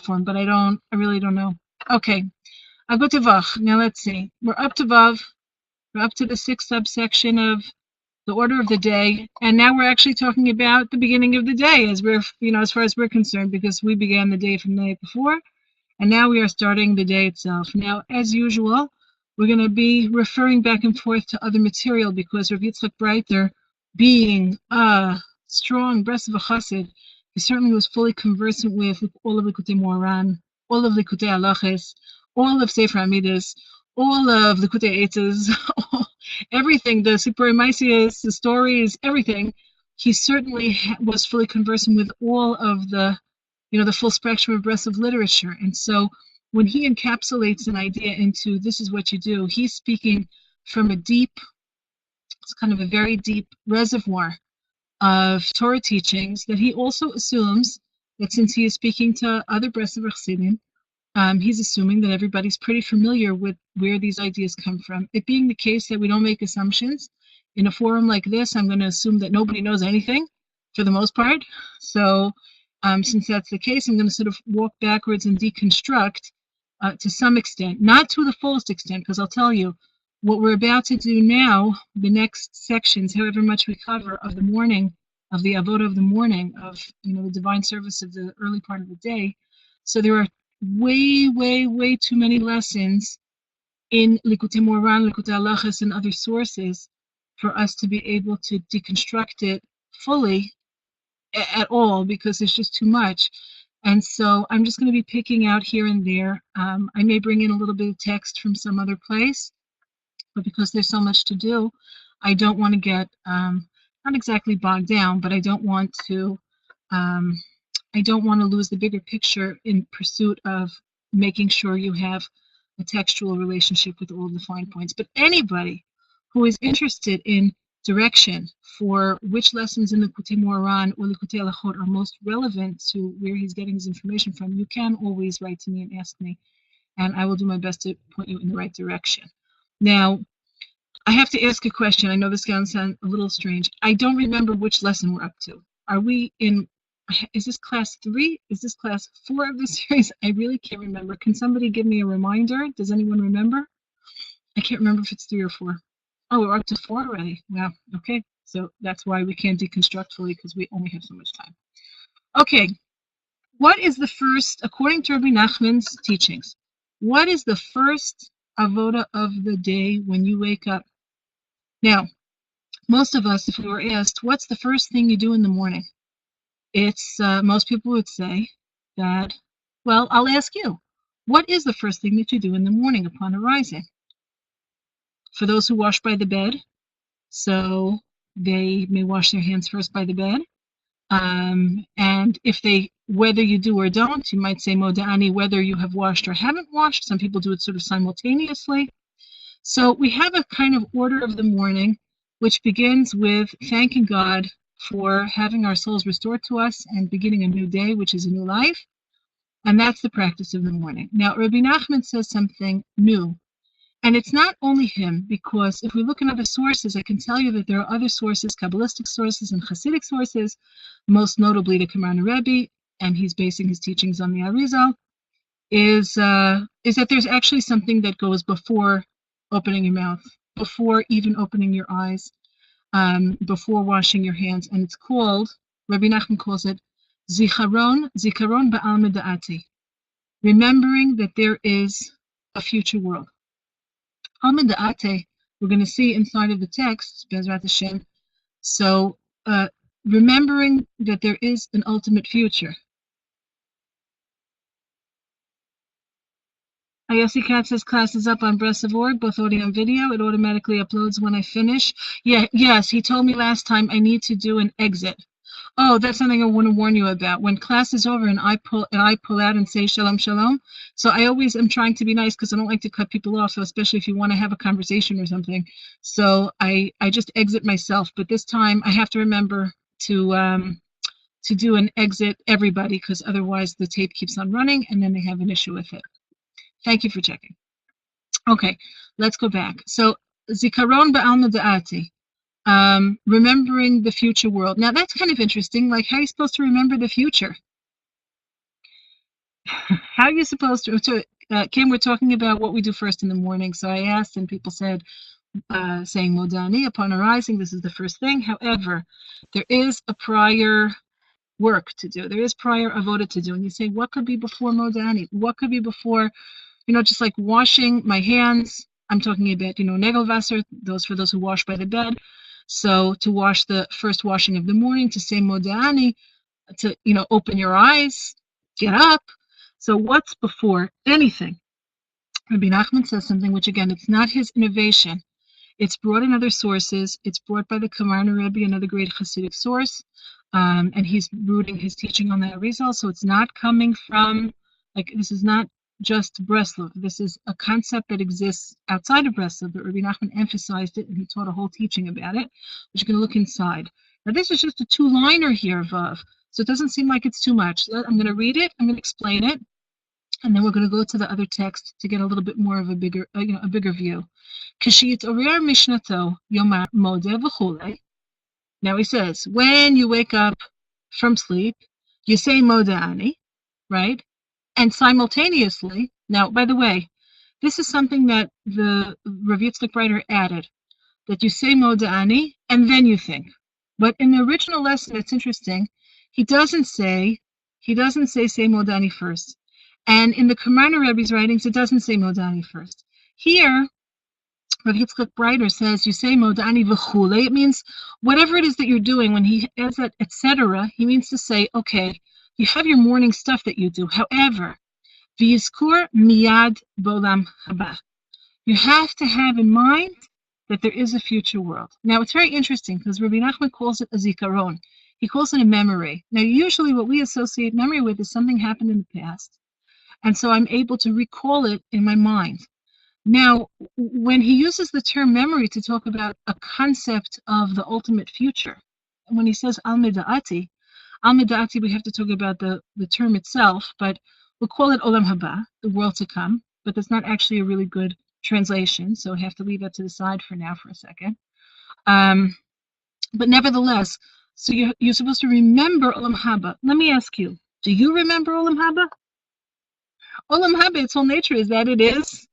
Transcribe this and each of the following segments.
platform, but I really don't know. Okay. Agutavach. Now let's see. We're up to Vav. We're up to the 6th subsection of the order of the day, and now we're actually talking about the beginning of the day, as we're, as far as we're concerned, because we began the day from the night before, and now we are starting the day itself. Now, as usual, we're going to be referring back and forth to other material, because Rabbi Yitzchok Breiter, being a strong Breslov Chassid, he certainly was fully conversant with all of Likutei Moharan, all of Likutei Halachos, all of Sefer Hamidus, all of Likutei Eitzes, everything, the Sipurei Maasiyos, the stories, everything. He certainly was fully conversant with all of the, the full spectrum of Breslov literature. And so when he encapsulates an idea into this is what you do, he's speaking from it's kind of a very deep reservoir of Torah teachings that he also assumes that since he is speaking to other Breslov Chassidim, he's assuming that everybody's pretty familiar with where these ideas come from. It being the case that we don't make assumptions, in a forum like this, I'm going to assume that nobody knows anything for the most part. So since that's the case, I'm going to sort of walk backwards and deconstruct to some extent, not to the fullest extent, because I'll tell you, what we're about to do now, the next sections, however much we cover of the morning, of the avodah of the morning, of the divine service of the early part of the day. So there are way too many lessons in Likutei Moharan, Likutei Halachos, and other sources for us to be able to deconstruct it fully at all, because there's just too much. And so I'm just going to be picking out here and there. I may bring in a little bit of text from some other place, but because there's so much to do, I don't want to get not exactly bogged down, but I don't want to lose the bigger picture in pursuit of making sure you have a textual relationship with all the fine points. But anybody who is interested in direction for which lessons in the Likutei Moharan or Likutei Halachot are most relevant to where he's getting his information from, you can always write to me and ask me, and I will do my best to point you in the right direction. Now, I have to ask a question. I know this sounds a little strange. I don't remember which lesson we're up to. Is this class 3? Is this class 4 of the series? I really can't remember. Can somebody give me a reminder? Does anyone remember? I can't remember if it's 3 or 4. Oh, we're up to 4 already. Wow. Okay. So that's why we can't deconstruct fully, because we only have so much time. Okay. What is the first, according to Rebbe Nachman's teachings, what is the first avoda of the day when you wake up? Now, most of us, if we were asked, what's the first thing you do in the morning? It's, most people would say that, well, I'll ask you, what is the first thing that you do in the morning upon arising? For those who wash by the bed, so they may wash their hands first by the bed. And whether you do or don't, you might say moda'ani, whether you have washed or haven't washed. Some people do it sort of simultaneously. So we have a kind of order of the morning, which begins with thanking God for having our souls restored to us and beginning a new day, which is a new life. And that's the practice of the morning. Now, Rebbe Nachman says something new. And it's not only him, because if we look in other sources, I can tell you that there are other sources, Kabbalistic sources and Hasidic sources, most notably the Kamarna Rebbe, and he's basing his teachings on the Arizal, is that there's actually something that goes before opening your mouth, before even opening your eyes, before washing your hands, and it's called, Rabbi Nachman calls it, Zikaron Ba'al Meda'ati, remembering that there is a future world. Al Meda'ate, we're going to see inside of the text, Bezrat Hashem, so remembering that there is an ultimate future. Ayossi Kat says class is up on Breslover, both audio and video. It automatically uploads when I finish. Yes, he told me last time I need to do an exit. Oh, that's something I want to warn you about. When class is over and I pull out and say shalom shalom, so I always am trying to be nice because I don't like to cut people off, so especially if you want to have a conversation or something. So I just exit myself. But this time I have to remember to do an exit everybody, because otherwise the tape keeps on running and then they have an issue with it. Thank you for checking. Okay, let's go back. So Zikaron Ba'al Meda'ati. Remembering the future world. Now that's kind of interesting. Like, how are you supposed to remember the future? how are you supposed to Kim, we're talking about what we do first in the morning. So I asked, and people said, saying Modani upon arising, this is the first thing. However, there is a prior work to do. There is prior avoda to do. And you say, what could be before Modani? What could be before, just like washing my hands? I'm talking about, Negelwasser, for those who wash by the bed. So to wash the first washing of the morning, to say Modani, to, open your eyes, get up. So what's before anything? Rabbi Nachman says something which, again, it's not his innovation. It's brought in other sources. It's brought by the Kamarna Rebbe, another great Hasidic source, and he's rooting his teaching on that Arizal. So it's not coming from, this is not just Breslov. This is a concept that exists outside of Breslov, but Rabbi Nachman emphasized it, and he taught a whole teaching about it, which you're going to look inside. Now, this is just a two-liner here, Vav, so it doesn't seem like it's too much. I'm going to read it. I'm going to explain it. And then we're going to go to the other text to get a little bit more of a bigger view. Now he says, when you wake up from sleep, you say Modani, right? And simultaneously, now, by the way, this is something that the Rabbi Yitzchok Breiter added, that you say Modani and then you think. But in the original lesson, it's interesting, he doesn't say say Modani first. And in the Kamarna Rebbe's writings, it doesn't say Modani first. Here, Rabbi Yitzchok Breiter says, you say Modani v'chule. It means whatever it is that you're doing, when he adds that, etc., he means to say, okay, you have your morning stuff that you do. However, v'yizkur miyad bo'olam haba. You have to have in mind that there is a future world. Now, it's very interesting because Rabbi Nachman calls it a zikaron. He calls it a memory. Now, usually what we associate memory with is something happened in the past. And so I'm able to recall it in my mind. Now, when he uses the term memory to talk about a concept of the ultimate future, when he says al-mida'ati, we have to talk about the term itself, but we'll call it olam haba, the world to come, but that's not actually a really good translation, so we have to leave that to the side for now for a second. But nevertheless, so you're supposed to remember olam haba. Let me ask you, do you remember olam haba? Olam haba, its whole nature is that it is,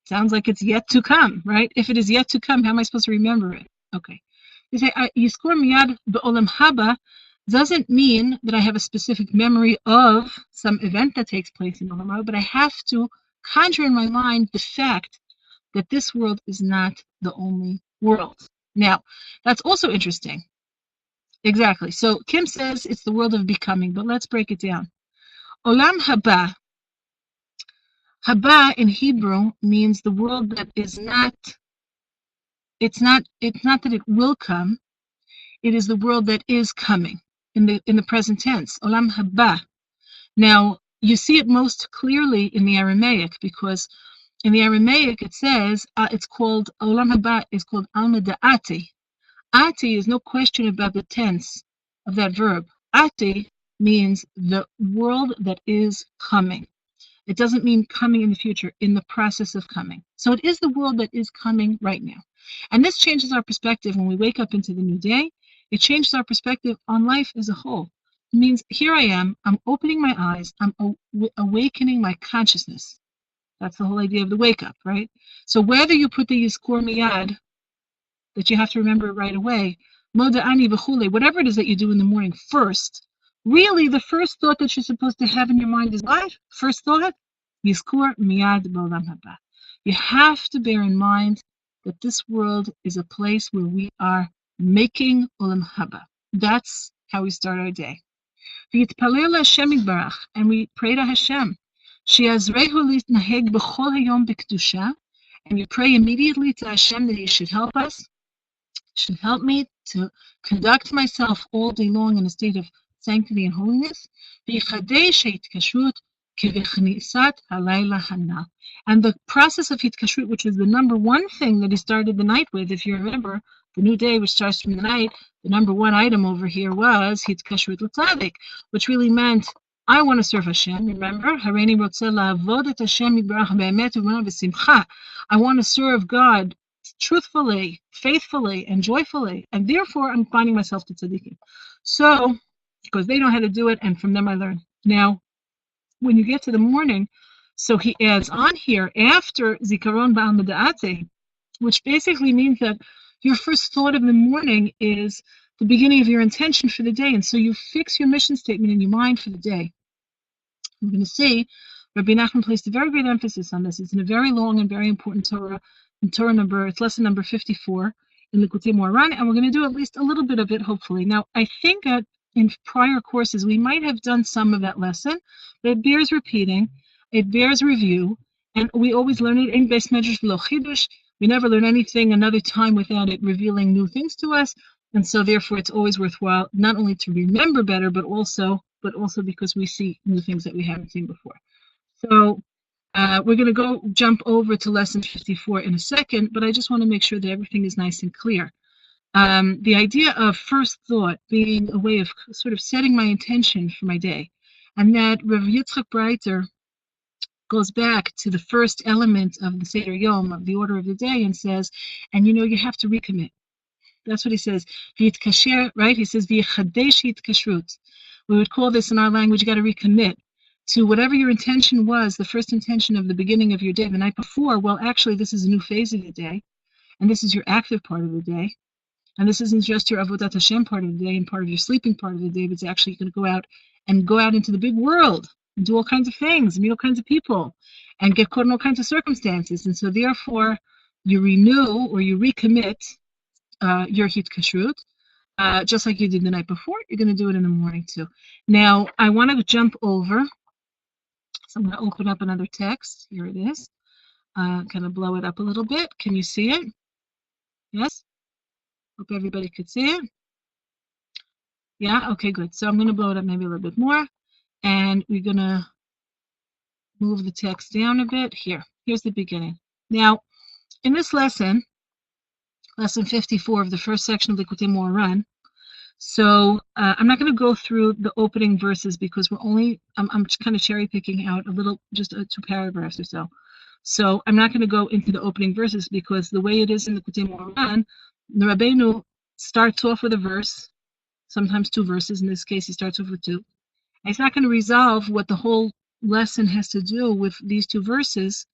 sounds like it's yet to come, right? If it is yet to come, how am I supposed to remember it? Okay. You say, Yizkur miyad be'olam haba doesn't mean that I have a specific memory of some event that takes place in olam haba, but I have to conjure in my mind the fact that this world is not the only world. Now, that's also interesting. Exactly. So Kim says it's the world of becoming, but let's break it down. Olam haba. Haba in Hebrew means the world that is not, it's not that it will come, it is the world that is coming in the present tense. Olam haba. Now, you see it most clearly in the Aramaic, because in the Aramaic it says, it's called, Olam haba is called al-mida'ati. Ati is no question about the tense of that verb. Ati means the world that is coming. It doesn't mean coming in the future, in the process of coming. So it is the world that is coming right now. And this changes our perspective when we wake up into the new day. It changes our perspective on life as a whole. It means here I am, I'm opening my eyes, I'm awakening my consciousness. That's the whole idea of the wake up, right? So whether you put the Yizkur Miyad, that you have to remember right away, Moda'ani v'chule, whatever it is that you do in the morning first, really, the first thought that you're supposed to have in your mind is what? First thought? Yizkur miyad b'olam haba. You have to bear in mind that this world is a place where we are making olam haba. That's how we start our day. V'yitpalel Hashem yitbarach, and we pray to Hashem. She'azrehu litnaheg b'chol hayom b'kedusha, and you pray immediately to Hashem that He should help us, should help me to conduct myself all day long in a state of sanctity and holiness. And the process of hitkashrut, which was the number one thing that he started the night with, if you remember, the new day, which starts from the night, the number one item over here was hitkashrut l'tzadik, which really meant, I want to serve Hashem. Remember, Hareini rotzeh la'avod et Hashem yitbarach be'emet u'b'nah v'simcha. I want to serve God truthfully, faithfully, and joyfully, and therefore I'm finding myself to tzaddikim. So, because they know how to do it, and from them I learn. Now, when you get to the morning, so he adds on here after Zikaron Ba'al Meda'ate, which basically means that your first thought of the morning is the beginning of your intention for the day, and so you fix your mission statement in your mind for the day. We're going to see Rabbi Nachman placed a very great emphasis on this. It's in a very long and very important Torah, it's lesson number 54 in Likutei Moharan, and we're going to do at least a little bit of it, hopefully. Now, I think that in prior courses, we might have done some of that lesson, but it bears repeating, it bears review, and we always learn it in Beis Medrash V'lo Chidush. We never learn anything another time without it revealing new things to us, and so therefore it's always worthwhile not only to remember better, but also because we see new things that we haven't seen before. So we're going to jump over to lesson 54 in a second, but I just want to make sure that everything is nice and clear. The idea of first thought being a way of sort of setting my intention for my day, and that Rabbi Yitzchok Breiter goes back to the first element of the Seder Yom, of the order of the day, and says, and you have to recommit. That's what he says. V'yitkasher, right? He says, v'yichadesh yitkashrut. We would call this in our language, you got to recommit to whatever your intention was, the first intention of the beginning of your day, the night before. Well, actually, this is a new phase of the day, and this is your active part of the day. And this isn't just your Avodat Hashem part of the day and part of your sleeping part of the day, but it's actually going to go out into the big world and do all kinds of things, meet all kinds of people, and get caught in all kinds of circumstances. And so therefore, you renew or you recommit your hitkashrut, just like you did the night before. You're going to do it in the morning too. Now, I want to jump over. So I'm going to open up another text. Here it is. Kind of blow it up a little bit. Can you see it? Yes? Hope everybody could see it. Yeah? Okay, good. So I'm going to blow it up maybe a little bit more. And we're going to move the text down a bit. Here's the beginning. Now, in this lesson 54 of the first section of Likutei Moharan, so I'm not going to go through the opening verses because I'm kind of cherry picking out a little, just 2 paragraphs or so. So I'm not going to go into the opening verses because the way it is in Likutei Moharan, the Rabbeinu starts off with a verse, sometimes 2 verses. In this case, he starts off with 2. And he's not going to resolve what the whole lesson has to do with these 2 verses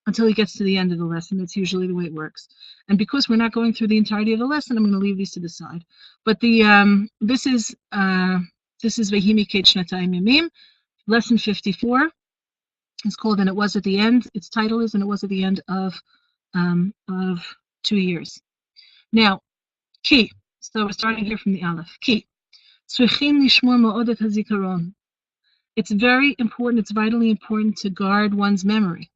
until he gets to the end of the lesson. That's usually the way it works. And because we're not going through the entirety of the lesson, I'm going to leave these to the side. But this is Vehimi Ket Shnatayim Yamim, lesson 54. It's called "And It Was at the End." Its title is "And It Was at the End of 2 years." Now, ki. So we're starting here from the Aleph. Ki. Tzrichim lishmor ma'odet hazikaron. It's very important. It's vitally important to guard one's memory.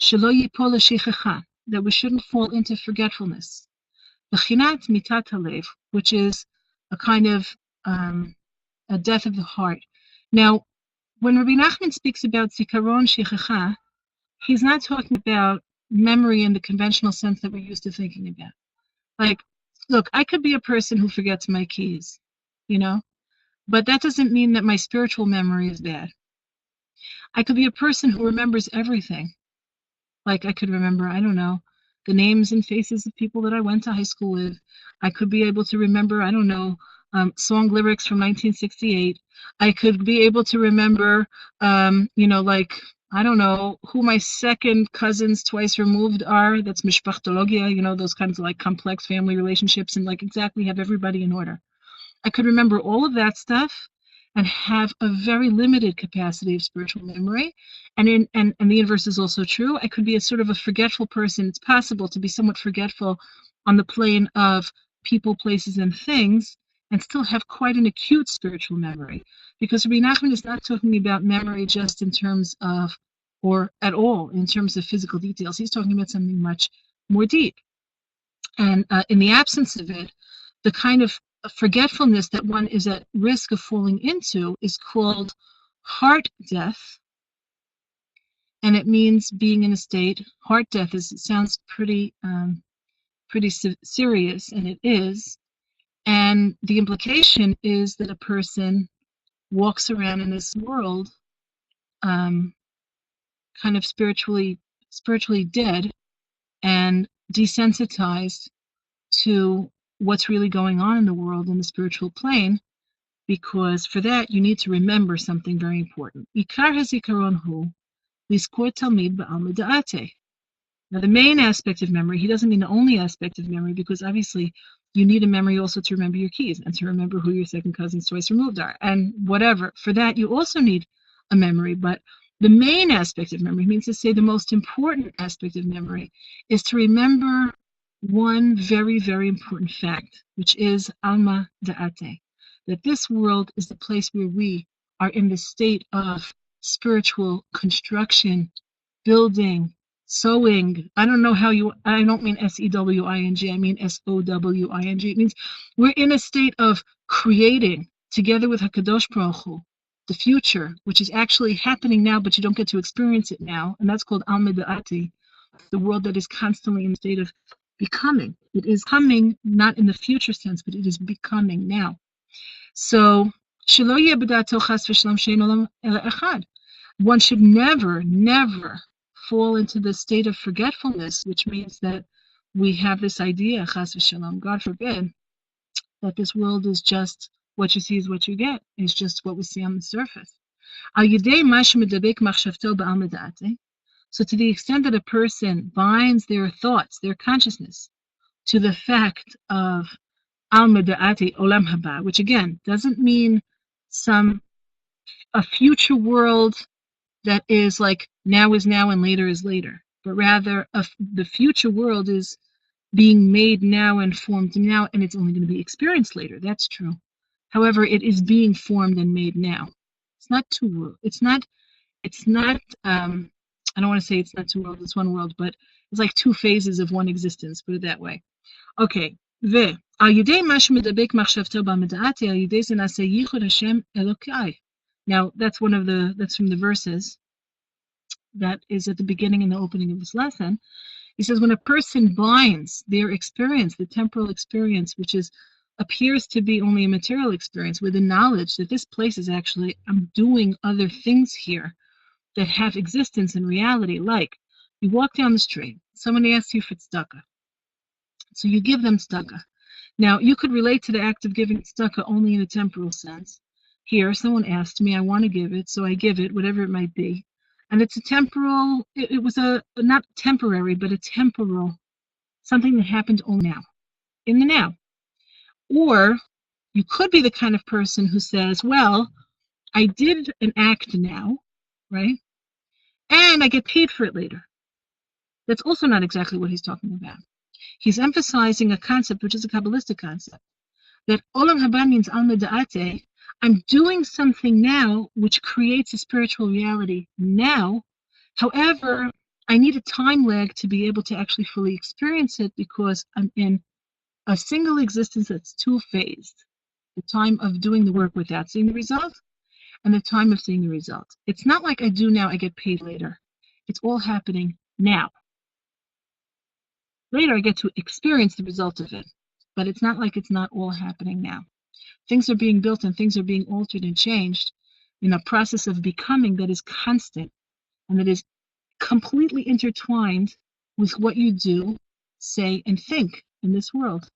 Shelo yipol l'shichecha, that we shouldn't fall into forgetfulness. B'chinat mitat halev, which is a kind of a death of the heart. Now, when Rabbi Nachman speaks about zikaron shichecha, he's not talking about memory in the conventional sense that we're used to thinking about. Like, look, I could be a person who forgets my keys, but that doesn't mean that my spiritual memory is bad. I could be a person who remembers everything. Like I could remember, I don't know, the names and faces of people that I went to high school with. I could be able to remember, I don't know, song lyrics from 1968. I could be able to remember, like, I don't know, who my second cousins twice removed are. That's mishpachtologia, those kinds of like complex family relationships and like exactly have everybody in order. I could remember all of that stuff and have a very limited capacity of spiritual memory. And the inverse is also true. I could be a sort of a forgetful person. It's possible to be somewhat forgetful on the plane of people, places, and things, and still have quite an acute spiritual memory. Because Rebbe Nachman is not talking about memory just in terms of, or at all, in terms of physical details. He's talking about something much more deep. And in the absence of it, the kind of forgetfulness that one is at risk of falling into is called heart death, and it means being in a state. Heart death sounds pretty serious, and it is. And the implication is that a person walks around in this world, kind of spiritually dead and desensitized to what's really going on in the world in the spiritual plane, because for that you need to remember something very important. Ikar hazikaron hu lizkor talmid ba'alma da'ate. Now, the main aspect of memory, he doesn't mean the only aspect of memory, because obviously you need a memory also to remember your keys and to remember who your second cousins twice removed are and whatever. For that, you also need a memory. But the main aspect of memory means to say the most important aspect of memory is to remember one very, very important fact, which is alma da'ate, that this world is the place where we are in the state of spiritual construction, building, sewing. I don't mean S-E-W-I-N-G, I mean S-O-W-I-N-G. It means we're in a state of creating together with HaKadosh Baruch Hu, the future, which is actually happening now, but you don't get to experience it now. And that's called Alma Da'ati, the world that is constantly in a state of becoming. It is coming, not in the future sense, but it is becoming now. So, Shelo yeh b'da'ato chas v'shalom she'ein olam ela echad. One should never, never fall into the state of forgetfulness, which means that we have this idea, chas v'shalom, God forbid, that this world is just what you see is what you get. It's just what we see on the surface. So to the extent that a person binds their thoughts, their consciousness, to the fact of alma da'ati olam haba, which again doesn't mean a future world that is like now is now and later is later, but rather the future world is being made now and formed now, and it's only going to be experienced later. That's true. However, it is being formed and made now. It's not two worlds. It's not. I don't want to say it's not two worlds. It's one world, but it's like two phases of one existence. Put it that way. Okay. Now that's from the verses that is at the beginning and the opening of this lesson. He says when a person binds their experience, the temporal experience, which appears to be only a material experience, with the knowledge that this place is actually, I'm doing other things here that have existence in reality. Like you walk down the street, someone asks you for tzedakah, so you give them tzedakah. Now you could relate to the act of giving tzedakah only in a temporal sense. Here, someone asked me, I want to give it, so I give it, whatever it might be. And it's a temporal, it was not temporary, but a temporal, something that happened only now, in the now. Or you could be the kind of person who says, well, I did an act now, right? And I get paid for it later. That's also not exactly what he's talking about. He's emphasizing a concept, which is a Kabbalistic concept, that Olam Haba means Alma Da'ate. I'm doing something now which creates a spiritual reality now. However, I need a time lag to be able to actually fully experience it because I'm in a single existence that's two-phased. The time of doing the work without seeing the result and the time of seeing the result. It's not like I do now, I get paid later. It's all happening now. Later, I get to experience the result of it, but it's not like it's not all happening now. Things are being built and things are being altered and changed in a process of becoming that is constant and that is completely intertwined with what you do, say, and think in this world.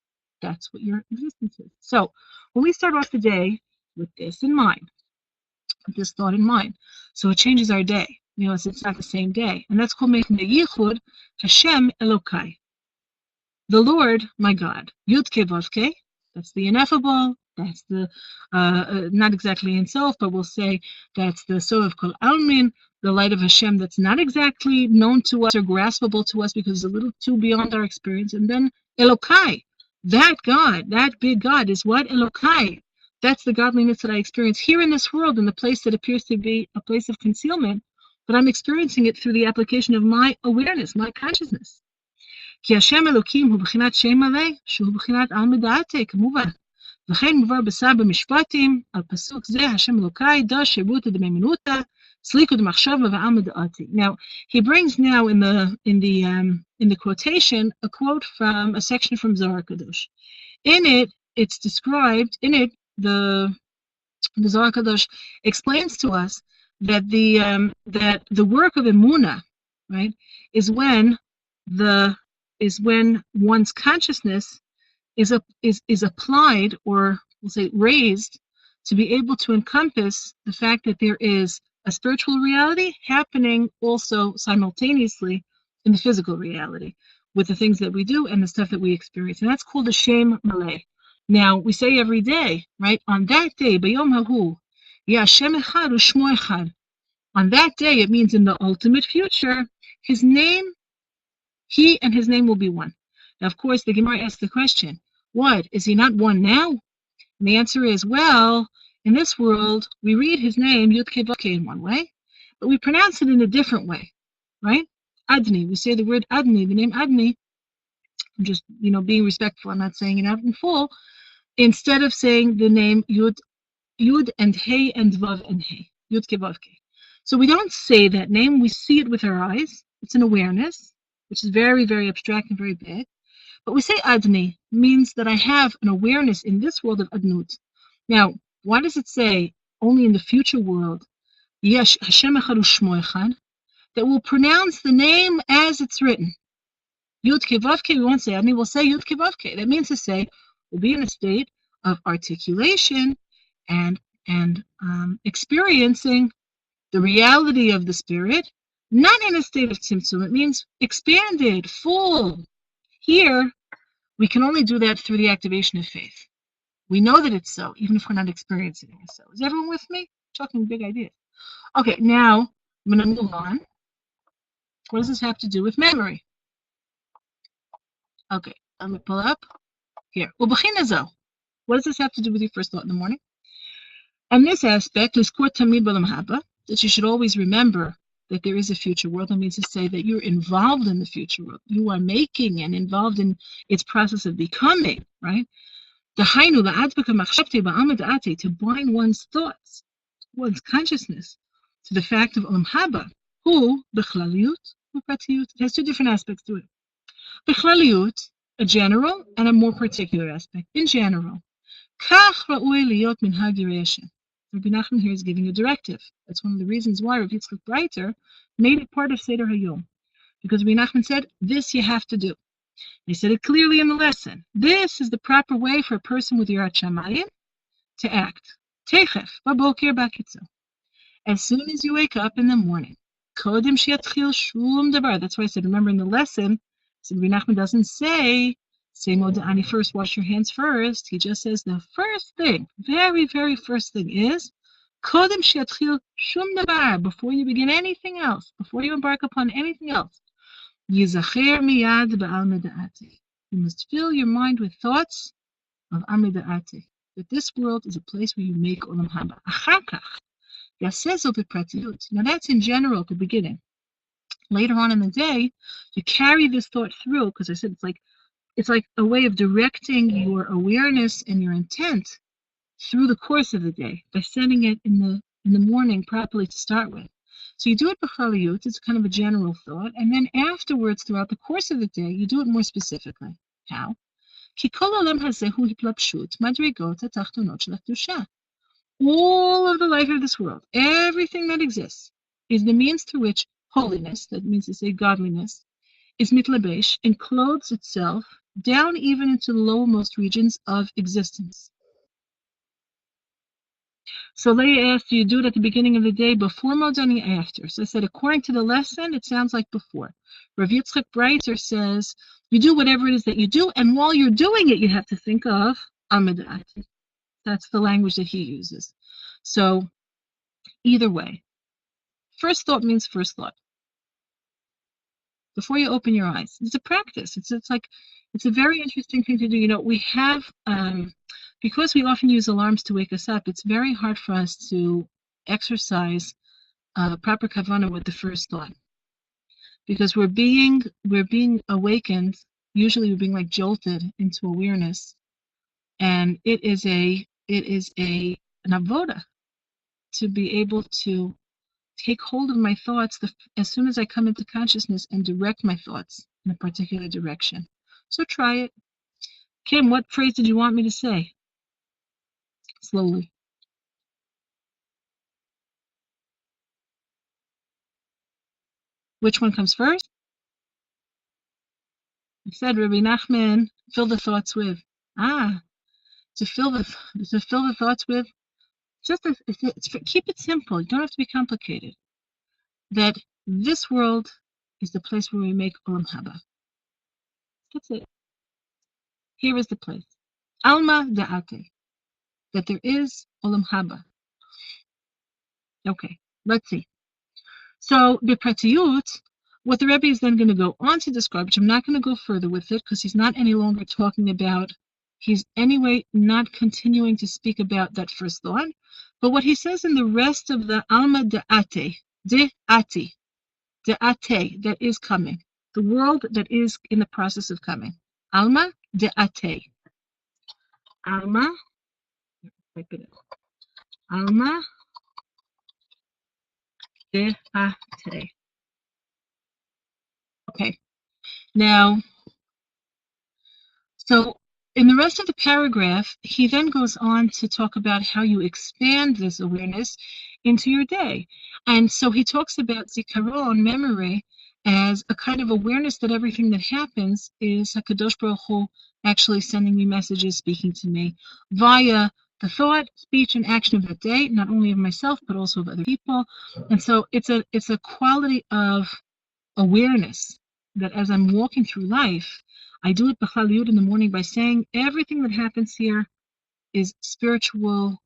That's what your existence is. So when we start off the day with this in mind, with this thought in mind, so it changes our day. It's not the same day. And that's called making the yichud Hashem Elokai. The Lord, my God. Yud-Ke Vav-Ke. That's the ineffable. That's the, not exactly himself, but we'll say that's the Sof Kol Almin, the light of Hashem that's not exactly known to us or graspable to us because it's a little too beyond our experience. And then Elokai, that God, that big God is what? Elokai. That's the godliness that I experience here in this world, in the place that appears to be a place of concealment, but I'm experiencing it through the application of my awareness, my consciousness. כי השם אלוקים הוא בחינת שם מלא, שהוא בחינת על מדעתה, כמובן. וכן מובא בסר במשפטים, על פסוק זה, השם אלוקי, דה שירות דמיימנותא, סליקו דמחשבה ועל מדעתי. Now, he brings now in the quotation, a quote from a section from Zohar Kadosh. In it, it's described, the Zohar Kadosh explains to us that the work of Emunah, right, is when one's consciousness is applied, or we'll say raised, to be able to encompass the fact that there is a spiritual reality happening also simultaneously in the physical reality with the things that we do and the stuff that we experience. And that's called a Shem Malay. Now, we say every day, right? On that day, Bayom Hahu, Yashem Echad U'Shmo Echad. On that day, it means in the ultimate future, his name, he and his name will be one. Now, of course, the Gemara asks the question, what? Is he not one now? And the answer is, well, in this world, we read his name, Yud Kei Vav Kei, in one way, but we pronounce it in a different way, right? Adni, we say the word Adni, the name Adni. I'm just, being respectful. I'm not saying it out in full. Instead of saying the name Yud and Hey and Vav and Hey, Yud Kei Vav Kei. So we don't say that name. We see it with our eyes. It's an awareness, which is very, very abstract and very big. But we say Adni means that I have an awareness in this world of Adnut. Now, why does it say only in the future world, Yesh Hashem Echad U'Shmo Echad, that will pronounce the name as it's written? Yud Kei Vav Kei, we won't say Adni, we'll say Yud Kei Vav Kei. That means to say we'll be in a state of articulation and experiencing the reality of the Spirit, not in a state of tzimtzum. It means expanded, full. Here, we can only do that through the activation of faith. We know that it's so, even if we're not experiencing it so. Is everyone with me? Talking big ideas. Okay, now I'm going to move on. What does this have to do with memory? Okay, let me pull up here. What does this have to do with your first thought in the morning? And this aspect is that you should always remember that there is a future world. That means to say that you're involved in the future world. You are making and involved in its process of becoming, right? To bind one's thoughts, one's consciousness, to the fact of Olam Haba, who, b'chlaliyut, it has two different aspects to it. B'chlaliyut, a general and a more particular aspect. In general, kach ra'ui liyot minhag yirei Hashem. Rabbi Nachman here is giving a directive. That's one of the reasons why Rabbi Yitzchok Breiter made it part of Seder Yom. Because Rabbi Nachman said, this you have to do. He said it clearly in the lesson. This is the proper way for a person with Yirat Shamayim to act. Techef, babokir bakitzo. As soon as you wake up in the morning, kodim she'yatchil shum davar. That's why I said, remember in the lesson, Rabbi Nachman doesn't say Moda'ani first, wash your hands first. He just says the first thing, very, very first thing is Kodem she'yatchil shum davar, before you begin anything else, before you embark upon anything else. Yizacher miyad ba'al meda'ati. You must fill your mind with thoughts of amida'ati, that this world is a place where you make olam haba. Achakach yasezo b'pratiyut. Now that's in general at the beginning. Later on in the day, you carry this thought through, because I said it's like a way of directing your awareness and your intent through the course of the day by sending it in the morning properly to start with. So you do it b'chaliyut, it's kind of a general thought, and then afterwards, throughout the course of the day, you do it more specifically. How? Ki kol olam hazeh hu hitlapshut madrigot hatachtonot shel hakdusha. All of the life of this world, everything that exists, is the means through which holiness, that means to say godliness, is mitlabesh and clothes itself down even into the lowermost regions of existence. So Leah asked, do you do it at the beginning of the day, before Modani, after? So I said, according to the lesson, it sounds like before. Rabbi Yitzchok Breiter says, you do whatever it is that you do, and while you're doing it, you have to think of Amidati. That's the language that he uses. So either way, first thought means first thought. Before you open your eyes. It's a practice. It's a very interesting thing to do. We have, because we often use alarms to wake us up, it's very hard for us to exercise proper kavanah with the first thought. Because we're being awakened, usually we're being like jolted into awareness. And it is an avoda to be able to take hold of my thoughts as soon as I come into consciousness and direct my thoughts in a particular direction. So try it. Kim, what phrase did you want me to say? Slowly. Which one comes first? I said, Rabbi Nachman, fill the thoughts with. To fill the thoughts with keep it simple. You don't have to be complicated. That this world is the place where we make Olam Haba. That's it. Here is the place. Alma da'ate. That there is Olam Haba. Okay, let's see. So, Bepratiyut, what the Rebbe is then going to go on to describe, which I'm not going to go further with it because he's not any longer talking about, he's anyway not continuing to speak about that first thought. But what he says in the rest of the Alma da'ate, de'ati, de'ate, that is coming, the world that is in the process of coming. Alma de'ate. Alma, Alma de'ate. Okay, now, so in the rest of the paragraph, he then goes on to talk about how you expand this awareness into your day. And so he talks about zikaron, memory, as a kind of awareness that everything that happens is HaKadosh Baruch Hu actually sending me messages, speaking to me via the thought, speech, and action of that day, not only of myself, but also of other people. And so it's a quality of awareness that as I'm walking through life, I do it b'chal yud in the morning by saying everything that happens here is spiritual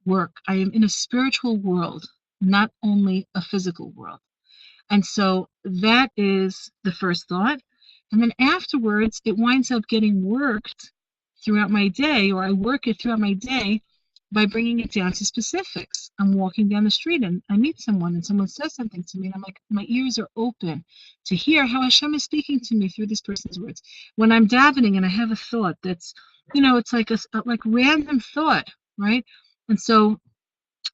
work. I am in a spiritual world, not only a physical world. And so that is the first thought. And then afterwards, it winds up getting worked throughout my day, or I work it throughout my day by bringing it down to specifics. I'm walking down the street and I meet someone and someone says something to me and I'm like, my ears are open to hear how Hashem is speaking to me through this person's words. When I'm davening and I have a thought that's, it's like a random thought, right? And so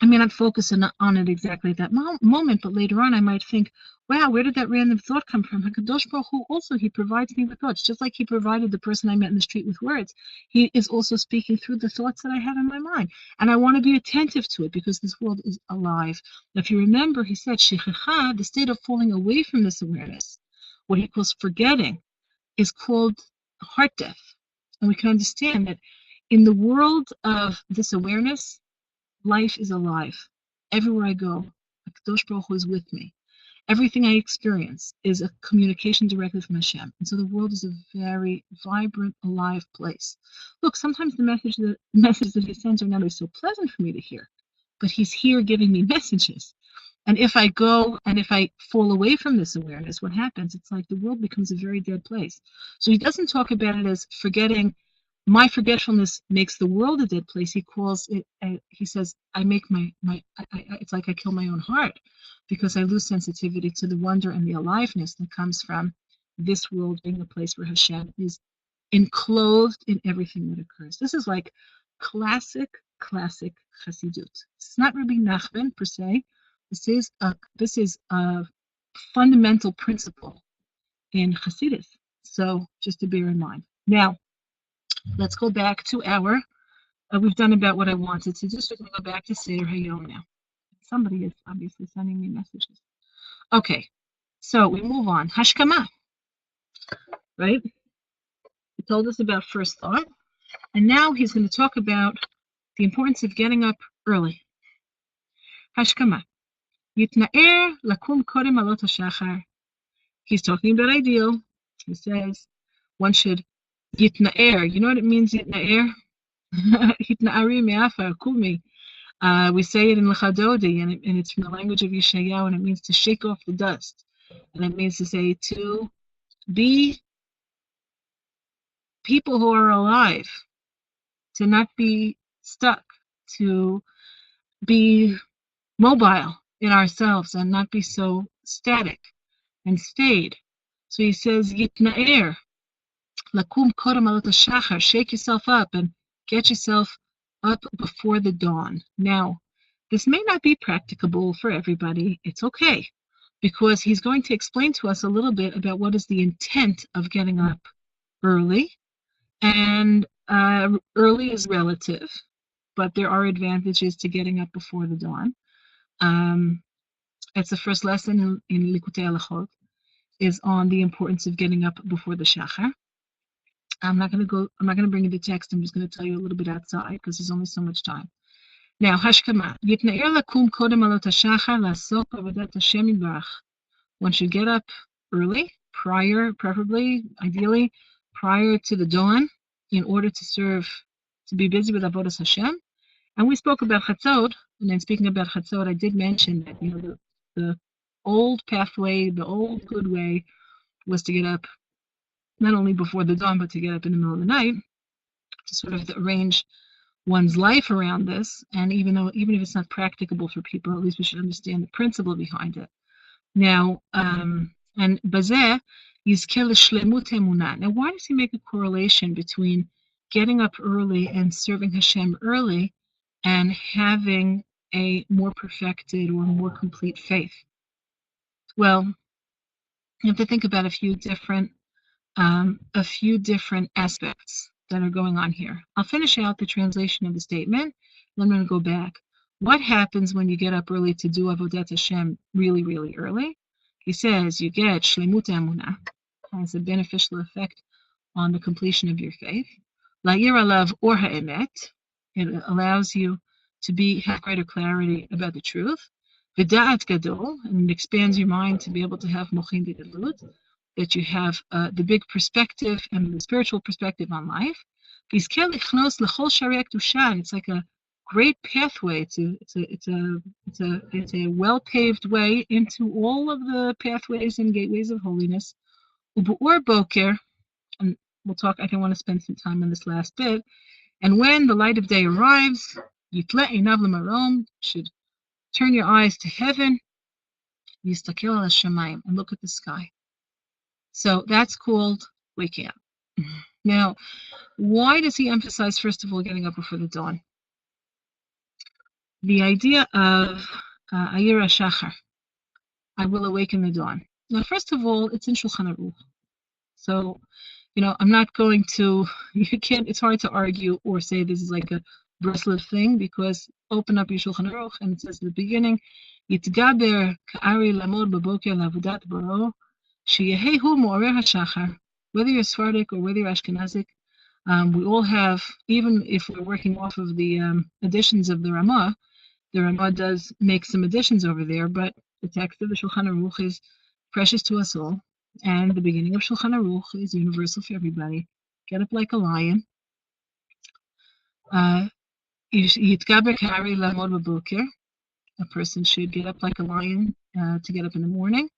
I may not focus on it exactly at that moment, but later on I might think, wow, where did that random thought come from? HaKadosh Baruch Hu also, he provides me with thoughts. Just like he provided the person I met in the street with words, he is also speaking through the thoughts that I have in my mind. And I want to be attentive to it because this world is alive. Now, if you remember, he said, Shechicha, the state of falling away from this awareness, what he calls forgetting, is called heart death. And we can understand that in the world of this awareness, life is alive. Everywhere I go, HaKadosh Baruch Hu is with me. Everything I experience is a communication directly from Hashem. And so the world is a very vibrant, alive place. Look, sometimes the messages that he sends are not always so pleasant for me to hear, but he's here giving me messages. And if I go and if I fall away from this awareness, what happens? It's like the world becomes a very dead place. So he doesn't talk about it as forgetting. My forgetfulness makes the world a dead place. He calls it, he says, I make it's like I kill my own heart because I lose sensitivity to the wonder and the aliveness that comes from this world being a place where Hashem is enclosed in everything that occurs. This is like classic Chassidut. It's not Rabbi Nachman per se. This is a fundamental principle in Chassidus. So just to bear in mind. Now, let's go back to we've done about what I wanted to do, so we're going to go back to Seder Yom now. Somebody is obviously sending me messages. Okay, so we move on. Hashkama, right? He told us about first thought, and now he's going to talk about the importance of getting up early. Hashkama. Yitna'er lakum kodem alot hashachar. He's talking about ideal. He says one should yitna'er. You know what it means, yitna'er? Hitna'ari me'afar kumi. We say it in L'chadodi, and it's from the language of Yeshayahu, and it means to shake off the dust. And it means to say to be people who are alive, to not be stuck, to be mobile in ourselves and not be so static and stayed. So he says, Yitna'er, lakum kodem alot hashachar, shake yourself up and get yourself up before the dawn. Now, this may not be practicable for everybody. It's okay, because he's going to explain to us a little bit about what is the intent of getting up early. And early is relative, but there are advantages to getting up before the dawn. It's the first lesson in Likutei Halachot, is on the importance of getting up before the shachar. I'm not going to bring you the text. I'm just going to tell you a little bit outside because there's only so much time. Now, Hashkama. Yitna'ir lakum kodem alot hashachar la'asok avodat Hashem yitbarach. One should get up early, preferably, ideally, prior to the dawn, in order to be busy with avodas Hashem. And we spoke about Chatzot, and then speaking about Chatzot, I did mention that the old pathway, the old good way, was to get up not only before the dawn, but to get up in the middle of the night to sort of arrange one's life around this. And even if it's not practicable for people, at least we should understand the principle behind it. Now, and Bazeh yizkeh l'shlemut emunah. Now, why does he make a correlation between getting up early and serving Hashem early and having a more perfected or more complete faith? Well, you have to think about a few different aspects that are going on here. I'll finish out the translation of the statement, then I'm going to go back. What happens when you get up early to do Avodat Hashem really, really early? He says you get Shlemut Emunah, has a beneficial effect on the completion of your faith. La'ir alav or ha'emet, it allows you to have greater clarity about the truth. V'da'at gadol, and it expands your mind to be able to have mochin degalut, that you have the big perspective and the spiritual perspective on life. It's like a great pathway. It's a well-paved way into all of the pathways and gateways of holiness. Boker, and we'll talk. I don't want to spend some time on this last bit. And when the light of day arrives, should turn your eyes to heaven, and look at the sky. So that's called waking up. Now, why does he emphasize, first of all, getting up before the dawn? The idea of Ayir Shachar, I will awaken the dawn. Now, first of all, it's in Shulchan Aruch. So, I'm not going to, it's hard to argue or say this is like a Breslov thing, because open up your Shulchan Aruch and it says at the beginning, Yitgaber ka'ari lamod baboker la'avodat baro, sheyehehu mo'arer hashachar. Whether you're Sephardic or whether you're Ashkenazic, we all have, even if we're working off of the editions of the Ramah does make some additions over there, but the text of the Shulchan Aruch is precious to us all, and the beginning of Shulchan Aruch is universal for everybody. Get up like a lion. Yitgaber ka'ari lamod baboker. A person should get up like a lion to get up in the morning,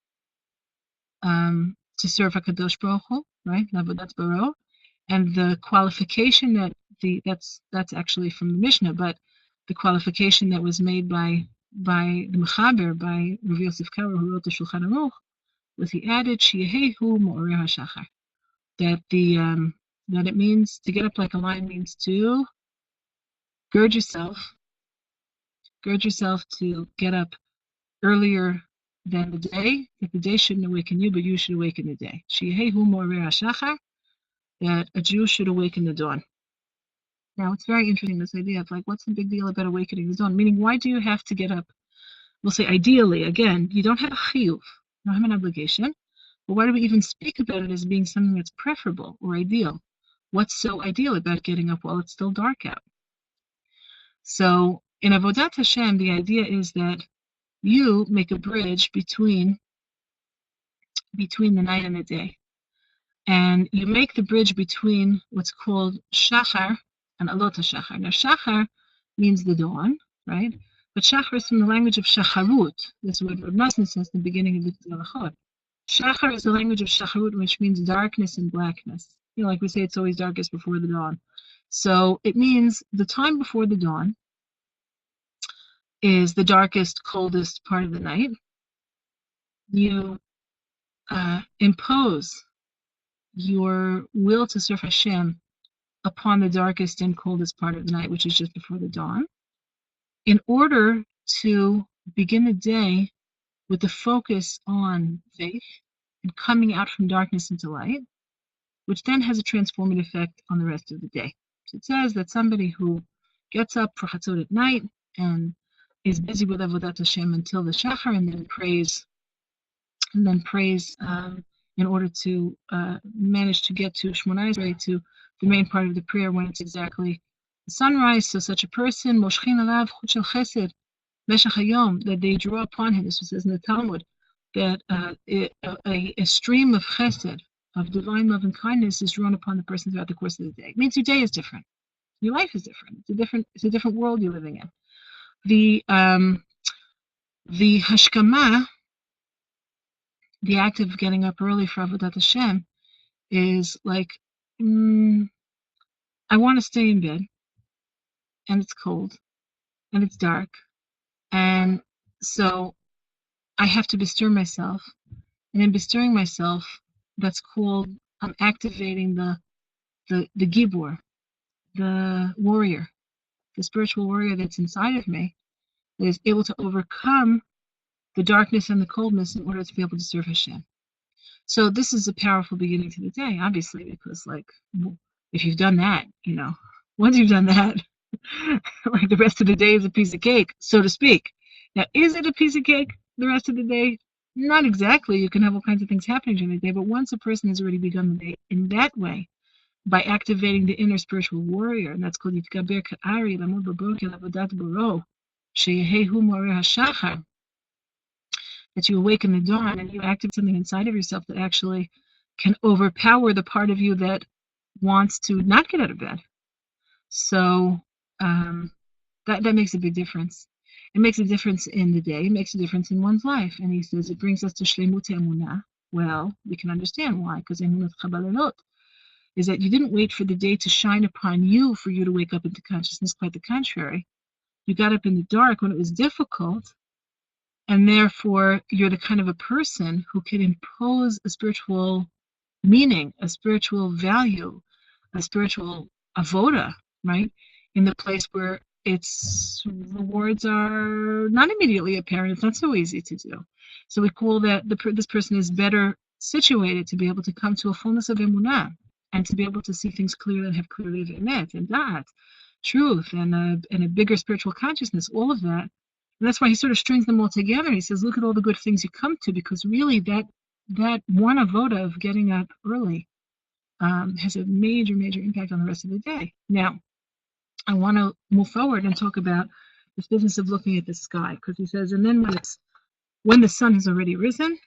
to serve HaKadosh Baruch Hu, right? Lavodat Baro. And the qualification that's actually from the Mishnah, but the qualification that was made by the Mechaber, by Rav Yosef Karo, who wrote the Shulchan Aruch, was he added Sheyehehu Mo'oreh HaShachar, that it means to get up like a lion means to gird yourself to get up earlier than the day, that the day shouldn't awaken you, but you should awaken the day. Sheyehehu Mo'oreh HaShachar, that a Jew should awaken the dawn. Now, it's very interesting, this idea of what's the big deal about awakening the dawn? Meaning, why do you have to get up? We'll say, ideally, again, you don't have a chiyuv, you don't have an obligation, but why do we even speak about it as being something that's preferable or ideal? What's so ideal about getting up while it's still dark out? So, in Avodat Hashem, the idea is that you make a bridge between the night and the day. And you make the bridge between what's called Shachar and Alot HaShachar. Now, Shachar means the dawn, right? But Shachar is from the language of Shacharut. This is what Rebbe Nachman says in the beginning of the Halachot. Shachar is the language of Shacharut, which means darkness and blackness. Like we say, it's always darkest before the dawn. So it means the time before the dawn is the darkest, coldest part of the night. You impose your will to serve Hashem upon the darkest and coldest part of the night, which is just before the dawn, in order to begin the day with the focus on faith and coming out from darkness into light, which then has a transformative effect on the rest of the day. So it says that somebody who gets up for Chatzot at night and is busy with Avodat Hashem until the Shachar, and then prays in order to manage to get to Shmoneh Esrei, to the main part of the prayer when it's exactly The sunrise, so such a person, moshchin alav chut shel chesed, meshach hayom, that they draw upon him. This was says in the Talmud, that a stream of chesed, of divine love and kindness, is drawn upon the person throughout the course of the day. It means your day is different. Your life is different. It's a different world you're living in. The hashkama, the act of getting up early for Avodat Hashem, is like, I want to stay in bed, and it's cold, and it's dark, and so I have to bestir myself, and in bestirring myself, that's called, I'm activating the gibor, the warrior, the spiritual warrior that's inside of me, that is able to overcome the darkness and the coldness in order to be able to serve Hashem. So this is a powerful beginning to the day, obviously, because like if you've done that, once you've done that, like the rest of the day is a piece of cake, so to speak. Now, is it a piece of cake the rest of the day? Not exactly. You can have all kinds of things happening during the day, but once a person has already begun the day in that way, by activating the inner spiritual warrior, and that's called Yitgaber Ka'ari, Lamud Baboker, Lavodat Boro, Sheyehu Morer HaShachar, that you awaken the dawn and you activate something inside of yourself that actually can overpower the part of you that wants to not get out of bed. So that makes a big difference. It makes a difference in the day. It makes a difference in one's life. And he says it brings us to Shleimut Emunah. Well, we can understand why, because Emunat Chabalelot is that you didn't wait for the day to shine upon you for you to wake up into consciousness. Quite the contrary. You got up in the dark when it was difficult, and therefore you're the kind of a person who can impose a spiritual meaning, a spiritual value, a spiritual avoda, right? In the place where its rewards are not immediately apparent. It's not so easy to do. So we call that this person is better situated to be able to come to a fullness of emunah and to be able to see things clearly and have clarity of emet and that, truth, and a bigger spiritual consciousness, all of that. And that's why he sort of strings them all together. He says, look at all the good things you come to, because really that one avoda of getting up early has a major, major impact on the rest of the day. Now, I want to move forward and talk about this business of looking at the sky, because he says, and then when the sun has already risen,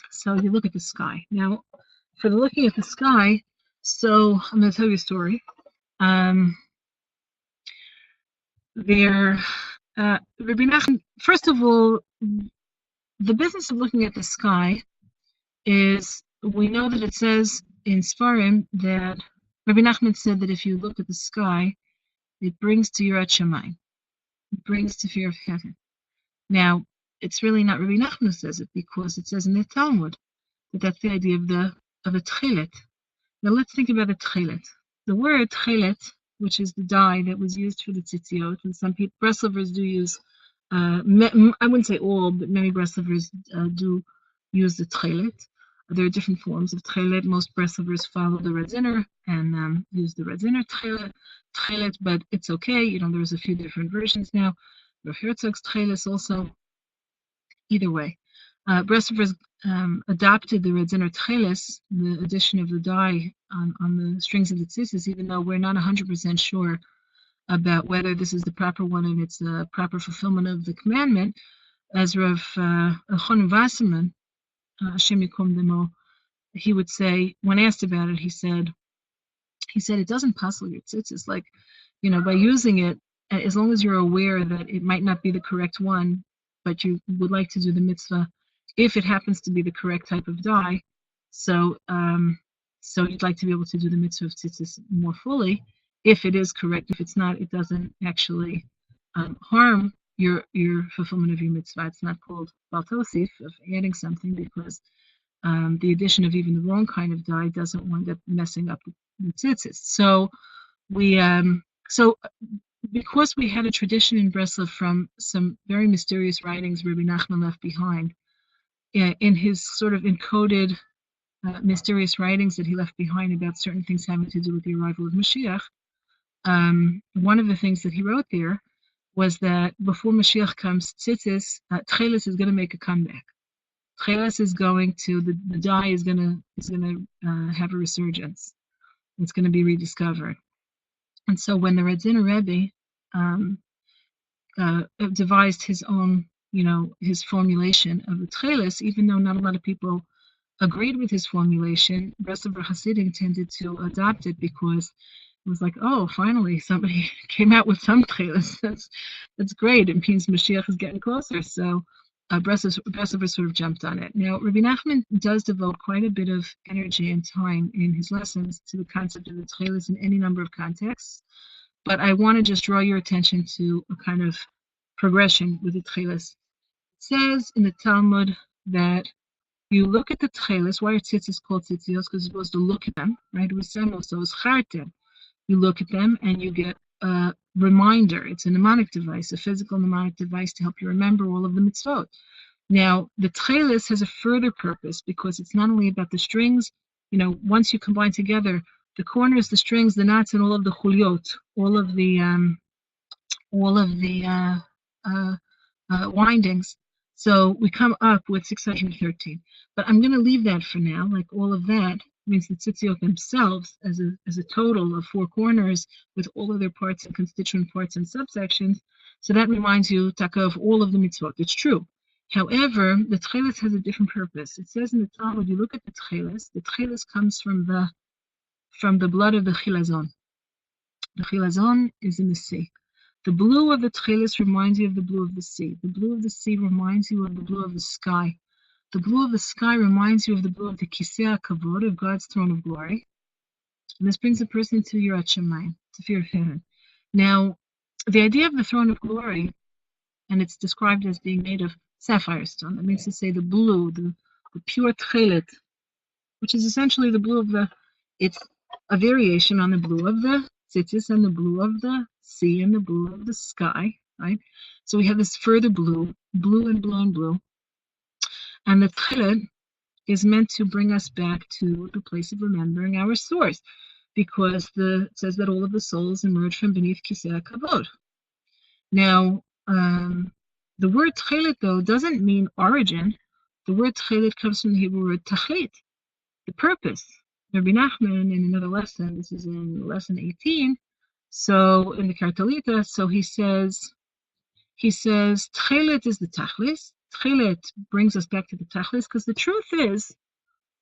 so you look at the sky. Now, for the looking at the sky, so I'm going to tell you a story. Rebbe Nachman, first of all, the business of looking at the sky is, we know that it says in Sfarim that Rebbe Nachman said that if you look at the sky, it brings to Yirat Shamayim. It brings to fear of heaven. Now, it's really not Rebbe Nachman who says it, because it says in the Talmud that that's the idea of a tchelet. Now let's think about the tchelet. The word tchelet, which is the dye that was used for the tzitziot, and some people, Breslovers do use, I wouldn't say all, but many Breslovers do use the tchelet. There are different forms of tchelet. Most Breslovers follow the Redziner and use the Redziner tchelet, but it's okay. There's a few different versions now. Rabbi Yitzchok's tchelet also. Either way, Breslovers adopted the Redziner tchelet, the addition of the dye on the strings of the tzitzis, even though we're not 100% sure about whether this is the proper one and it's a proper fulfillment of the commandment. As Rav Elchanan Wasserman, Hashem Yikom Demo, he would say, when asked about it, he said it doesn't puzzle your tzitzis. Like, by using it, as long as you're aware that it might not be the correct one, but you would like to do the mitzvah, if it happens to be the correct type of dye, so you'd like to be able to do the mitzvah of tzitzis more fully. If it is correct, if it's not, it doesn't actually harm your fulfillment of your mitzvah. It's not called bal tosif, of adding something, because the addition of even the wrong kind of dye doesn't wind up messing up the tzitzis. So because we had a tradition in Breslov from some very mysterious writings Rebbe Nachman left behind, in his sort of encoded mysterious writings that he left behind about certain things having to do with the arrival of Mashiach, one of the things that he wrote there was that before Mashiach comes, tzitzis, tcheles is going to make a comeback. Tcheles is going to, the dye is going to have a resurgence. It's going to be rediscovered. And so when the Rebbetzin Rebbe devised his own, his formulation of the Tchelis, even though not a lot of people agreed with his formulation, Breslover Hasidic tended to adopt it because it was like, oh, finally somebody came out with some Tchelis. That's great. It means Mashiach is getting closer. So Breslover sort of jumped on it. Now, Rebbe Nachman does devote quite a bit of energy and time in his lessons to the concept of the Tchelis in any number of contexts. But I want to just draw your attention to a kind of progression with the Tchelis. It says in the Talmud that you look at the Tchelis. Why are tzitzis called tzitzios? Because you're supposed to look at them, right? It was Samuel, so it's chartem. You look at them and you get a reminder. It's a mnemonic device, a physical mnemonic device to help you remember all of the mitzvot. Now, the Tchelis has a further purpose because it's not only about the strings. Once you combine together the corners, the strings, the knots, and all of the chuliot, all of the windings. So we come up with 613. But I'm going to leave that for now. Like all of that means the tzitziot themselves, as a total of 4 corners with all of their parts and constituent parts and subsections. So that reminds you, Taka, of all of the mitzvot. It's true. However, the Tchelis has a different purpose. It says in the Talmud, you look at the Tchelis comes from the blood of the chilazon. The chilazon is in the sea. The blue of the Tchelis reminds you of the blue of the sea. The blue of the sea reminds you of the blue of the sky. The blue of the sky reminds you of the blue of the Kisei HaKavod, of God's throne of glory. And this brings a person to Yirat Shamayim, to fear of heaven. Now, the idea of the throne of glory, and it's described as being made of sapphire stone. That means to say the blue, the pure Tchelit, which is essentially the blue of it's a variation on the blue of the tzitzis and the blue of the sea and the blue of the sky, right? So we have this further blue and blue and blue. And the Tchelit is meant to bring us back to the place of remembering our source, because it says that all of the souls emerge from beneath Kisei HaKavod. Now, the word Tchelit, though, doesn't mean origin. The word Tchelit comes from the Hebrew word tachlit, the purpose. Rabbi Nachman, in another lesson, this is in lesson 18, so in the Kartalita, so he says, Tchelit is the tachlis. Tchelit brings us back to the tachlis, because the truth is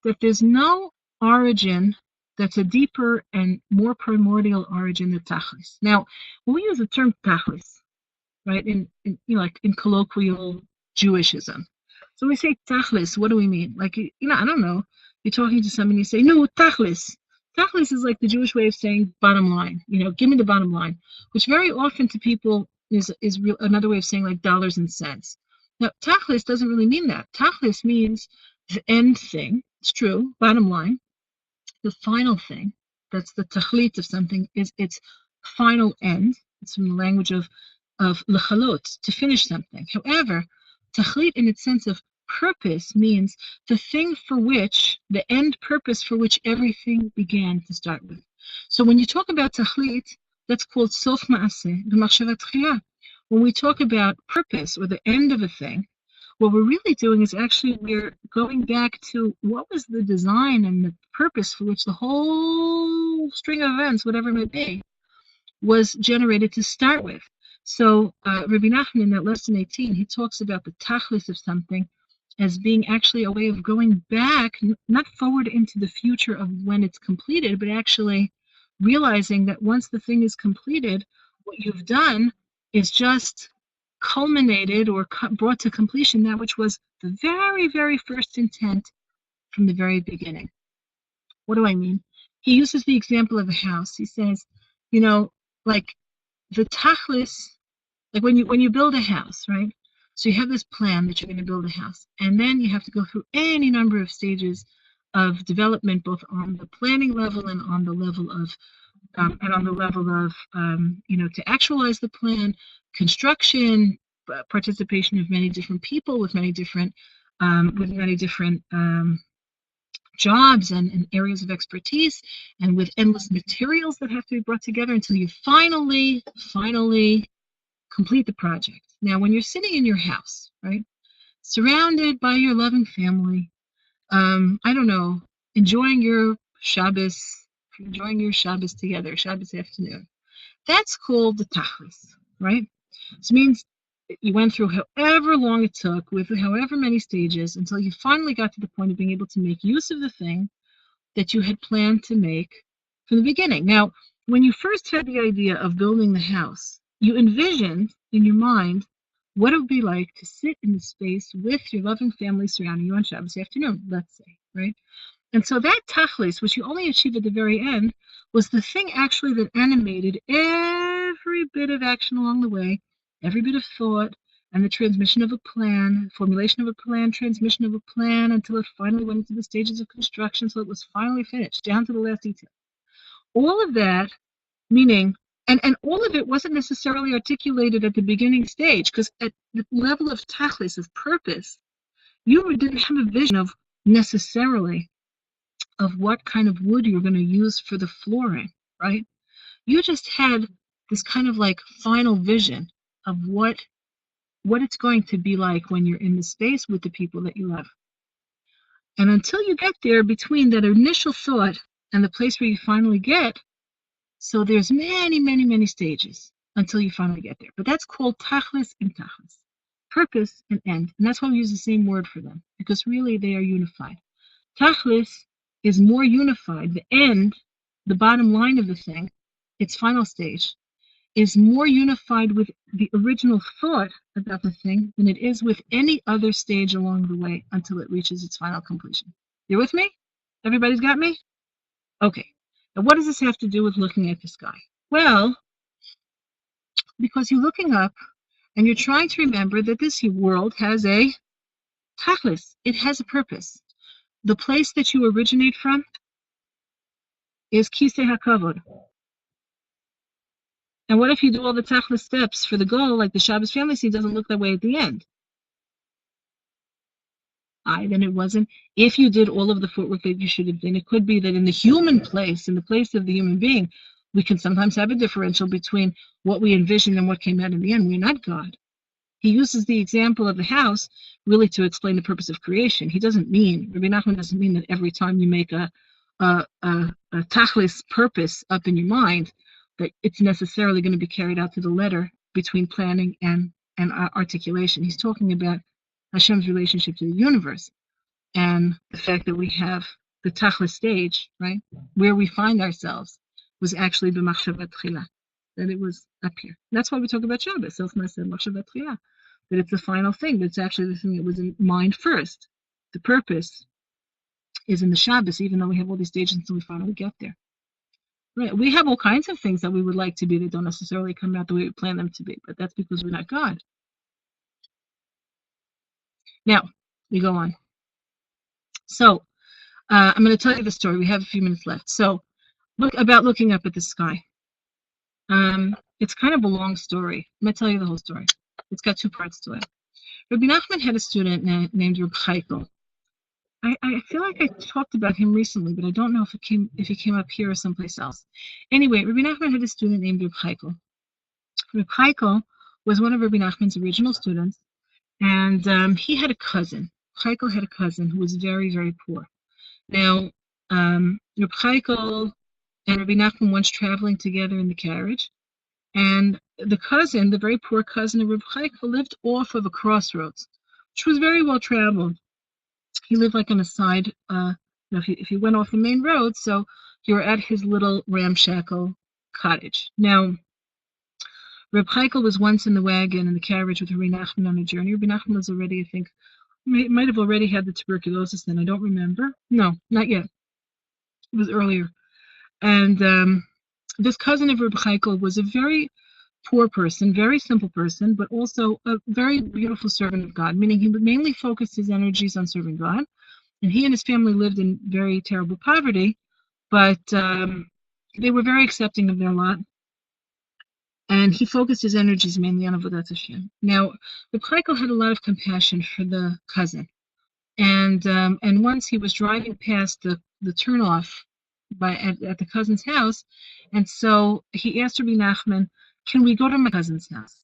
that there's no origin that's a deeper and more primordial origin than tachlis. Now, when we use the term tachlis, right, in colloquial Jewishism, so we say tachlis, what do we mean? Like, I don't know. You're talking to somebody, you say, no, tachlis. Tachlis is like the Jewish way of saying bottom line. Give me the bottom line, which very often to people is another way of saying like dollars and cents. Now, tachlis doesn't really mean that. Tachlis means the end thing. It's true, bottom line. The final thing, that's the tachlit of something, is its final end. It's from the language of lechalot, to finish something. However, tachlit in its sense of purpose means the thing for which, the end purpose for which everything began to start with. So when you talk about tachlit, that's called sof ma'aseh, b'machshava tchila. When we talk about purpose or the end of a thing, what we're really doing is actually we're going back to what was the design and the purpose for which the whole string of events, whatever it may be, was generated to start with. So Rebbe Nachman in that lesson 18, he talks about the tachlis of something as being actually a way of going back, not forward into the future of when it's completed, but actually realizing that once the thing is completed, what you've done is just culminated or brought to completion that which was the very, very first intent from the very beginning. What do I mean? He uses the example of a house. He says, like the tachlis, like when you build a house, right? So you have this plan that you're going to build a house, and then you have to go through any number of stages of development, both on the planning level and on the level of to actualize the plan, construction, participation of many different people with many different jobs and areas of expertise, and with endless materials that have to be brought together until you finally complete the project. Now, when you're sitting in your house, right, surrounded by your loving family, enjoying your Shabbos together, Shabbos afternoon, That's called the tachlis, right? This means you went through however long it took, with however many stages, until you finally got to the point of being able to make use of the thing that you had planned to make from the beginning. Now, when you first had the idea of building the house, you envisioned in your mind what it would be like to sit in the space with your loving family surrounding you on Shabbos afternoon, let's say, right? And so that tachlis, which you only achieve at the very end, was the thing actually that animated every bit of action along the way, every bit of thought, and the transmission of a plan, formulation of a plan, transmission of a plan, until it finally went into the stages of construction, so it was finally finished, down to the last detail. All of that, meaning, and all of it wasn't necessarily articulated at the beginning stage, because at the level of tachlis, of purpose, you didn't have a vision of necessarily of what kind of wood you're going to use for the flooring, right? You just had this kind of like final vision of what it's going to be like when you're in the space with the people that you love. And until you get there, between that initial thought and the place where you finally get, so there's many, many, many stages until you finally get there. But that's called tachlis and tachlis, purpose and end. And that's why we use the same word for them, because really they are unified. Tachlis is more unified. The end, the bottom line of the thing, its final stage, is more unified with the original thought about the thing than it is with any other stage along the way until it reaches its final completion. You with me? Everybody's got me? Okay. Now, what does this have to do with looking at the sky? Well, because you're looking up and you're trying to remember that this world has a tachlis. It has a purpose. The place that you originate from is Kisei HaKavod. And what if you do all the tachlis steps for the goal, like the Shabbos family seed doesn't look that way at the end? Then it wasn't. If you did all of the footwork that you should have done, it could be that in the human place, in the place of the human being, we can sometimes have a differential between what we envisioned and what came out in the end. We're not God. He uses the example of the house really to explain the purpose of creation. He doesn't mean, Rebbe Nachman doesn't mean that every time you make a tachlis purpose up in your mind, that it's necessarily going to be carried out to the letter between planning and articulation. He's talking about Hashem's relationship to the universe and the fact that we have the tachlis stage, right, where we find ourselves, was actually b'machshavat tchila, that it was up here. That's why we talk about Shabbos, self-ma'aseh machshavat tchila, that it's the final thing, but it's actually the thing that was in mind first. The purpose is in the Shabbos, even though we have all these stages until we finally get there. Right. We have all kinds of things that we would like to be that don't necessarily come out the way we plan them to be, but that's because we're not God. Now, we go on. So, I'm going to tell you the story. We have a few minutes left. So, about looking up at the sky. It's kind of a long story. I'm going to tell you the whole story. It's got two parts to it. Rebbe Nachman had a student named Reb Chaikel. I feel like I talked about him recently, but I don't know if he came up here or someplace else. Anyway, Rebbe Nachman had a student named Reb Chaikel. Reb Chaikel was one of Rebbe Nachman's original students, and he had a cousin. Chaikel had a cousin who was very, very poor. Now, Reb Chaikel and Rebbe Nachman once traveling together in the carriage, and the cousin, the very poor cousin of Reb Chaikel, lived off of a crossroads, which was very well traveled. He lived like on a side, if you went off the main road, so you were at his little ramshackle cottage. Now, Reb Chaikel was once in the wagon in the carriage with Rebbe Nachman on a journey. Rebbe Nachman was already, I think, might have already had the tuberculosis then. I don't remember. No, not yet. It was earlier. And this cousin of Reb Chaikel was a very poor person, very simple person, but also a very beautiful servant of God, meaning he mainly focused his energies on serving God. And he and his family lived in very terrible poverty, but they were very accepting of their lot. And he focused his energies mainly on Avodat Hashem. Now, Reb Chaikel had a lot of compassion for the cousin. And once he was driving past the turnoff at the cousin's house, and so he asked Rebbe Nachman, "Can we go to my cousin's house?"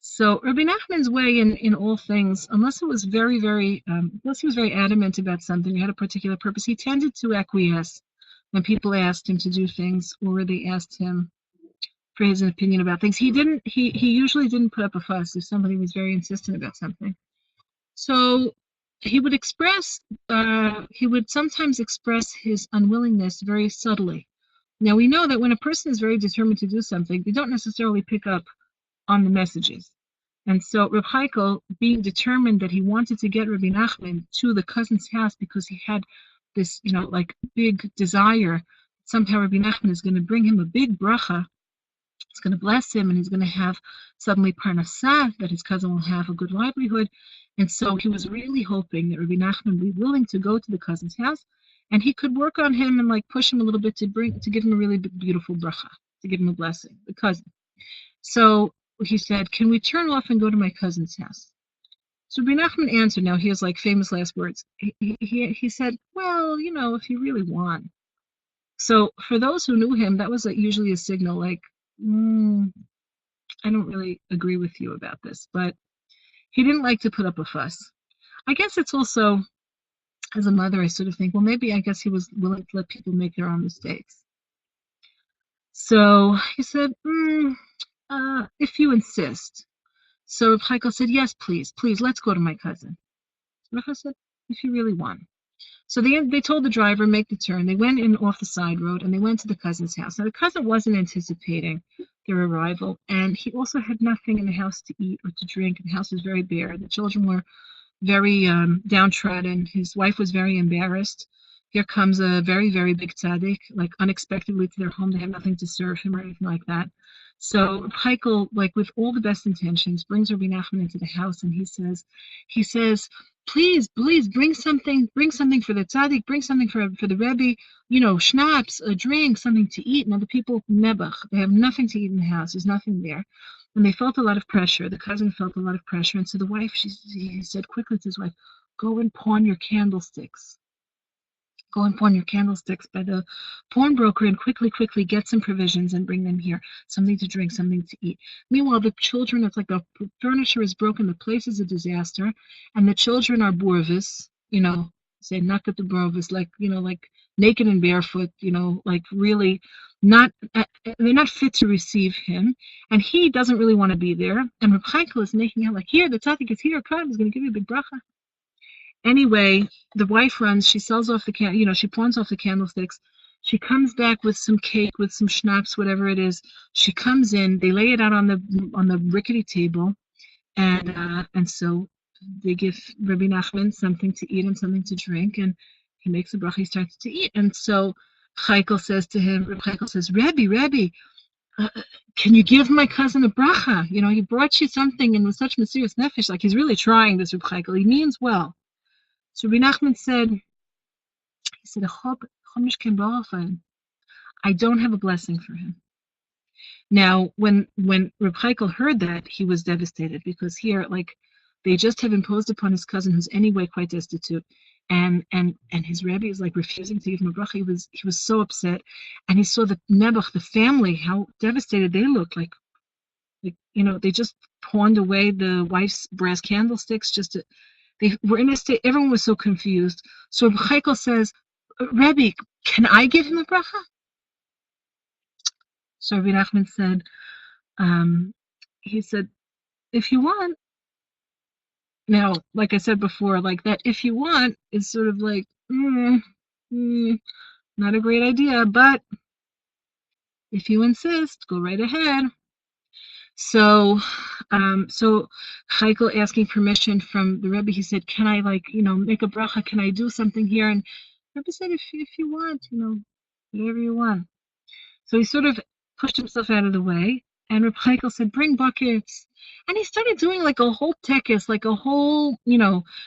So Rebbe Nachman's way in all things, unless he was very adamant about something, he had a particular purpose, he tended to acquiesce when people asked him to do things, or they asked him for his opinion about things. He usually didn't put up a fuss if somebody was very insistent about something. So he would sometimes express his unwillingness very subtly. Now we know that when a person is very determined to do something, they don't necessarily pick up on the messages. And so Reb Heikel, being determined that he wanted to get Rabbi Nachman to the cousin's house because he had this, big desire, somehow Rabbi Nachman is going to bring him a big bracha. It's going to bless him, and he's going to have suddenly parnassah, that his cousin will have a good livelihood. And so he was really hoping that Rabbi Nachman would be willing to go to the cousin's house, and he could work on him and push him a little bit to give him a really beautiful bracha, to give him a blessing, the cousin. So he said, "Can we turn off and go to my cousin's house?" So Rabbi Nachman answered. Now he has famous last words. He said, "Well, if you really want." So for those who knew him, that was usually a signal I don't really agree with you about this, but he didn't like to put up a fuss. I guess it's also, as a mother, I sort of think, well, maybe I guess he was willing to let people make their own mistakes. So he said, if you insist. So Heikel said, yes, please, let's go to my cousin. So Heikel said, if you really want. So they told the driver, make the turn. They went in off the side road, and they went to the cousin's house. Now, the cousin wasn't anticipating their arrival, and he also had nothing in the house to eat or to drink. The house was very bare. The children were very downtrodden. His wife was very embarrassed. Here comes a very, very big tzaddik, unexpectedly to their home. They have nothing to serve him or anything like that. So Heikel, with all the best intentions, brings Rabbi Nachman into the house, and he says, please, bring something for the tzaddik, bring something for the Rebbe, schnapps, a drink, something to eat. Now the people, nebuch, they have nothing to eat in the house. There's nothing there. And they felt a lot of pressure. The cousin felt a lot of pressure. And so the wife, he said quickly to his wife, go and pawn your candlesticks. Go and pawn your candlesticks by the pawnbroker and quickly get some provisions and bring them here. Something to drink, something to eat. Meanwhile, the children, it's like the furniture is broken. The place is a disaster. And the children are burvis, say knock at the burvis, like naked and barefoot, really not, they're not fit to receive him. And he doesn't really want to be there. And Reb Heikel is making out here, the tzaddik is here, come, he's going to give you a big bracha. Anyway, the wife runs, she sells off she pawns off the candlesticks. She comes back with some cake, with some schnapps, whatever it is. She comes in, they lay it out on the rickety table, and so they give Rabbi Nachman something to eat and something to drink, and he makes a bracha, he starts to eat. And so Heikel says to him, Reb Heikel says, Rebbe, can you give my cousin a bracha? He brought you something, and with such mysterious nefesh, he's really trying this, Reb Heikel, he means well. So Rabbi Nachman said, I don't have a blessing for him. Now, when Reb Heikel heard that, he was devastated, because here, they just have imposed upon his cousin, who's anyway quite destitute, and his Rebbe is refusing to give him a bracha. He was so upset, and he saw the nebuch, the family, how devastated they looked. They just pawned away the wife's brass candlesticks they were in a state, everyone was so confused. So Heikel says, Rebbe, can I give him a bracha? So Rabbi Nachman said, he said, if you want. Now, like I said before, that if you want is sort of not a great idea, but if you insist, go right ahead. So Heikel asking permission from the Rebbe, he said, can I make a bracha? Can I do something here? And Rebbe said, if you want, whatever you want. So he sort of pushed himself out of the way, and Rebbe Heikel said, bring buckets. And he started doing a whole tekes, a whole,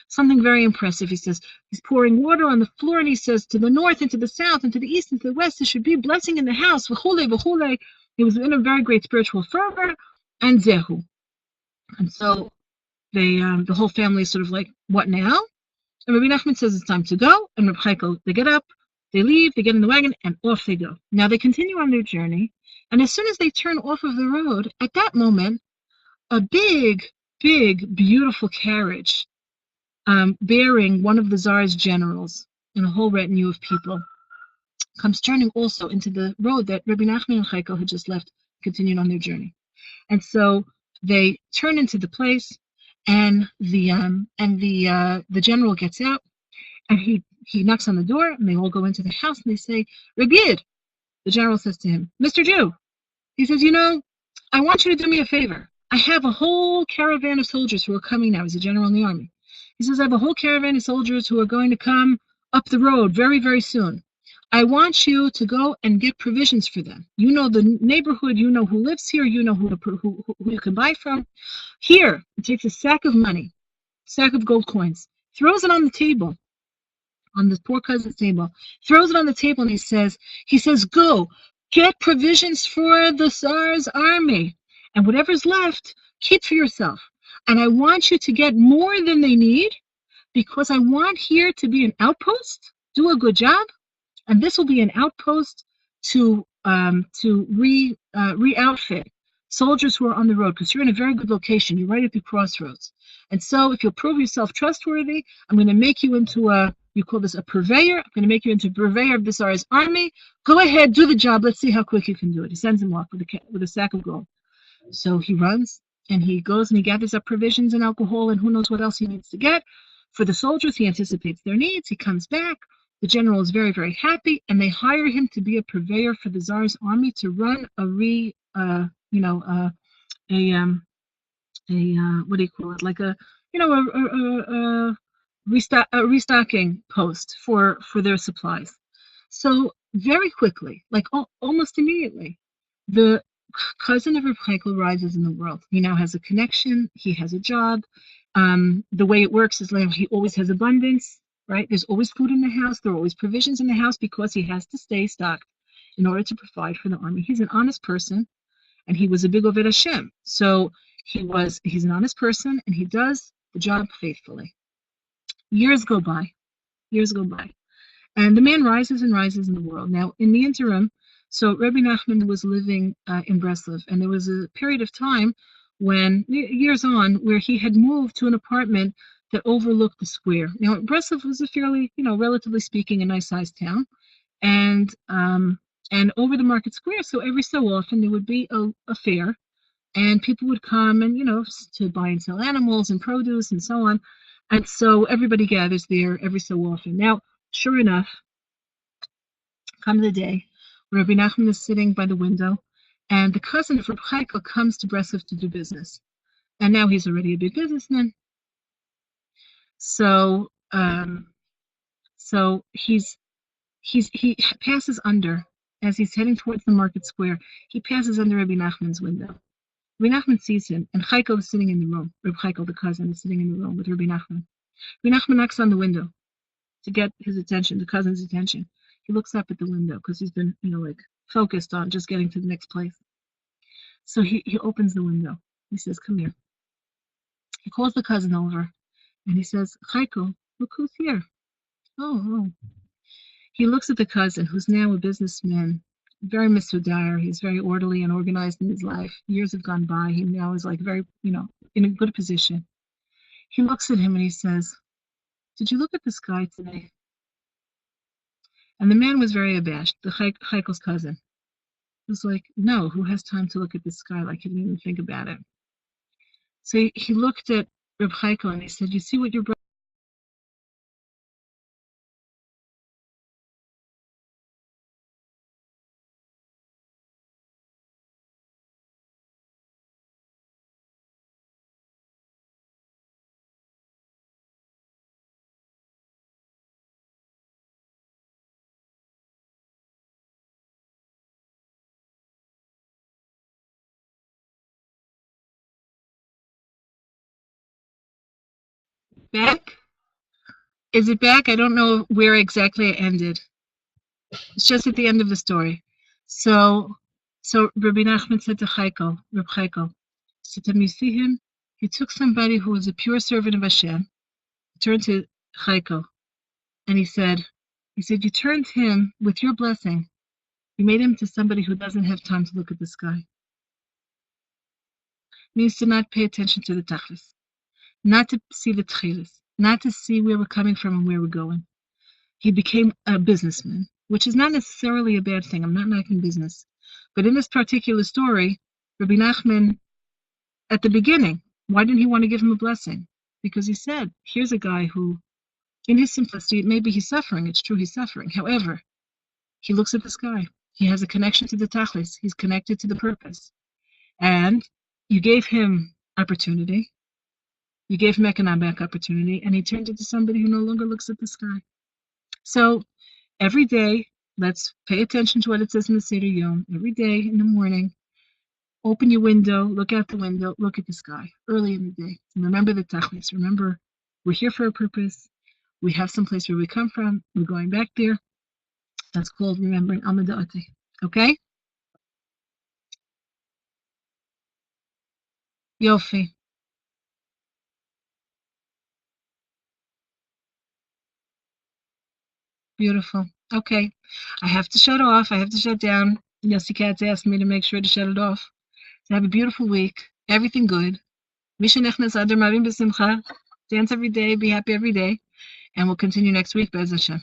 something very impressive. He says, he's pouring water on the floor, and he says, to the north and to the south and to the east and to the west, there should be a blessing in the house. V'chule. He was in a very great spiritual fervor. And Zehu. And so the whole family is sort of what now? And Rabbi Nachman says it's time to go, and Rabbi Heikel, they get up, they leave, they get in the wagon, and off they go. Now they continue on their journey, and as soon as they turn off of the road, at that moment, a big, beautiful carriage bearing one of the Tsar's generals and a whole retinue of people comes turning also into the road that Rabbi Nachman and Heikel had just left continued on their journey. And so they turn into the place, and the general gets out, and he knocks on the door, and they all go into the house, and they say, Rebbe Yid. The general says to him, Mr. Jew. He says, I want you to do me a favor. I have a whole caravan of soldiers who are coming now. He's a general in the army. He says, I have a whole caravan of soldiers who are going to come up the road very, very soon. I want you to go and get provisions for them. You know the neighborhood. You know who lives here. You know who you can buy from. Here, he takes a sack of money, sack of gold coins, throws it on the table, on the poor cousin's table, throws it on the table, and he says, go, get provisions for the Tsar's army, and whatever's left, keep for yourself. And I want you to get more than they need, because I want here to be an outpost. Do a good job, and this will be an outpost to re-outfit soldiers who are on the road, because you're in a very good location. You're right at the crossroads. And so if you'll prove yourself trustworthy, I'm going to make you into you call this a purveyor. I'm going to make you into a purveyor of the Tsar's army. Go ahead, do the job. Let's see how quick you can do it. He sends him off with a sack of gold. So he runs, and he goes and he gathers up provisions and alcohol and who knows what else he needs to get. For the soldiers, he anticipates their needs. He comes back. The general is very, very happy, and they hire him to be a purveyor for the Tsar's army to run a what do you call it? Like a restocking post for their supplies. So very quickly, like almost immediately, the cousin of Reb Heikel rises in the world. He now has a connection. He has a job. The way it works is like he always has abundance. Right? There's always food in the house. There are always provisions in the house because he has to stay stocked in order to provide for the army. He's an honest person, and he was a big Oved Hashem. So he's an honest person, and he does the job faithfully. Years go by, and the man rises and rises in the world. Now, in the interim, so Rebbe Nachman was living in Breslov, and there was a period of time when, years on, where he had moved to an apartment that overlooked the square. Now, Breslov was a fairly, relatively speaking, a nice-sized town, and over the market square. So every so often there would be a fair, and people would come and to buy and sell animals and produce and so on. And so everybody gathers there every so often. Now, sure enough, comes the day where Rabbi Nachman is sitting by the window, and the cousin of Reb Heikel comes to Breslov to do business. And now he's already a big businessman. So he passes under, as he's heading towards the market square, he passes under Rabbi Nachman's window. Rabbi Nachman sees him, and Heikel is sitting in the room. Reb Heikel, the cousin, is sitting in the room with Rabbi Nachman. Rabbi Nachman knocks on the window to get his attention, the cousin's attention. He looks up at the window because he's been, focused on just getting to the next place. So he opens the window. He says, "Come here." He calls the cousin over. And he says, Heikel, look who's here. Oh. He looks at the cousin, who's now a businessman, very misudar. He's very orderly and organized in his life. Years have gone by. He now is like very, in a good position. He looks at him and he says, "Did you look at this guy today?" And the man was very abashed, the Heikel's cousin. He was like, "No, who has time to look at this guy?" Like he didn't even think about it. So he looked at Reb Heikel and he said, "You see what your brother..." Back? Is it back? I don't know where exactly it ended. It's just at the end of the story. So Rabbi Nachman said to Reb Heikel, said to him, "You see him? He took somebody who was a pure servant of Hashem." He turned to Heikel, and he said, "You turned him with your blessing. You made him to somebody who doesn't have time to look at the sky." It means to not pay attention to the tachlis, not to see the tchilis, not to see where we're coming from and where we're going. He became a businessman, which is not necessarily a bad thing. I'm not knocking business. But in this particular story, Rebbe Nachman, at the beginning, why didn't he want to give him a blessing? Because he said, here's a guy who, in his simplicity, maybe he's suffering. It's true he's suffering. However, he looks at the sky. He has a connection to the tachlis. He's connected to the purpose. And you gave him opportunity. You gave him economic opportunity, and he turned into somebody who no longer looks at the sky. So every day, let's pay attention to what it says in the Seder Yom. Every day in the morning, open your window, look out the window, look at the sky early in the day. And remember the tachlis. Remember, we're here for a purpose. We have some place where we come from. We're going back there. That's called remembering Amadati. Okay? Yofi. Beautiful. Okay. I have to shut off. I have to shut down. Yossi Katz asked me to make sure to shut it off. So have a beautiful week. Everything good. Dance every day. Be happy every day. And we'll continue next week, Bez Hashem.